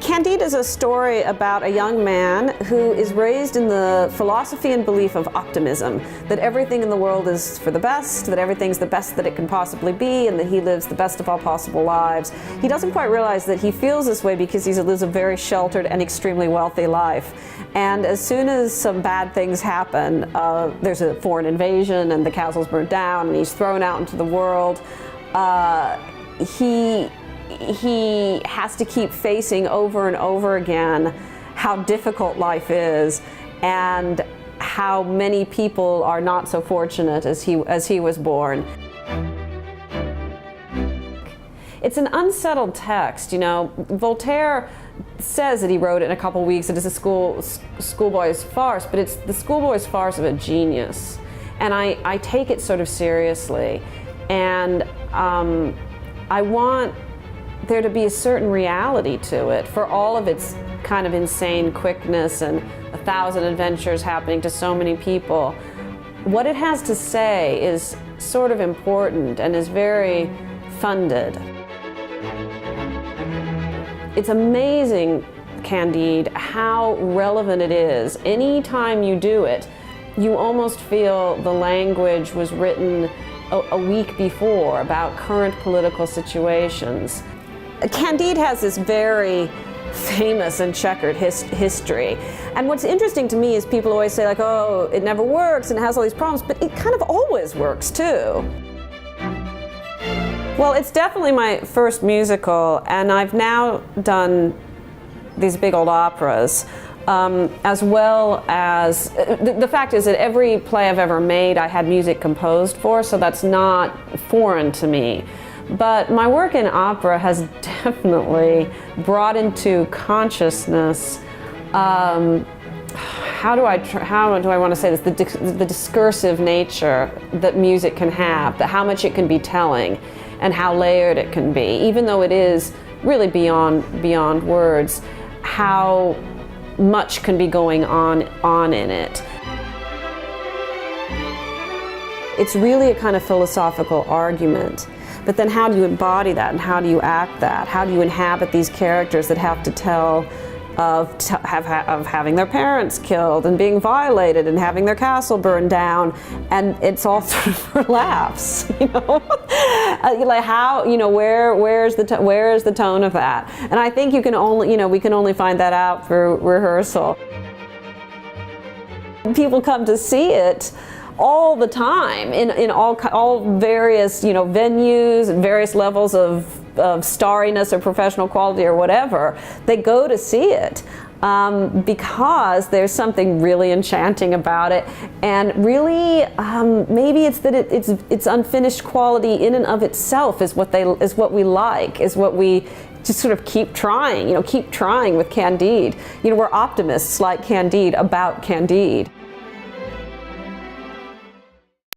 Candide is a story about a young man who is raised in the philosophy and belief of optimism, that everything in the world is for the best, that everything's the best that it can possibly be, and that he lives the best of all possible lives. He doesn't quite realize that he feels this way because he lives a very sheltered and extremely wealthy life. And as soon as some bad things happen, there's a foreign invasion and the castle's burned down and he's thrown out into the world, he has to keep facing over and over again how difficult life is and how many people are not so fortunate as he was born. It's an unsettled text, you know. Voltaire says that he wrote it in a couple weeks. It is a schoolboy's farce, but it's the schoolboy's farce of a genius. And I take it sort of seriously. And I want there to be a certain reality to it for all of its kind of insane quickness and 1,000 adventures happening to so many people. What it has to say is sort of important and is very funded. It's amazing, Candide, how relevant it is. Anytime you do it, you almost feel the language was written a week before about current political situations. Candide has this very famous and checkered history. And what's interesting to me is people always say, like, oh, it never works and it has all these problems, but it kind of always works too. Well, it's definitely my first musical, and I've now done these big old operas, as well as, the fact is that every play I've ever made I had music composed for, so that's not foreign to me. But my work in opera has definitely brought into consciousness, how do I want to say this, the discursive nature that music can have, that how much it can be telling, and how layered it can be, even though it is really beyond words, how much can be going on in it. It's really a kind of philosophical argument. But then how do you embody that, and how do you act that? How do you inhabit these characters that have to tell of having their parents killed and being violated and having their castle burned down, and it's all sort of for laughs, you know? Like how, you know, where is the tone of that? And I think you can only, you know, we can only find that out through rehearsal. People come to see it all the time in all various, you know, venues and various levels of starriness or professional quality or whatever. They go to see it because there's something really enchanting about it, and really maybe it's that it's unfinished quality in and of itself is what we like, is what we just sort of keep trying, you know, keep trying with Candide. You know, we're optimists like Candide about Candide.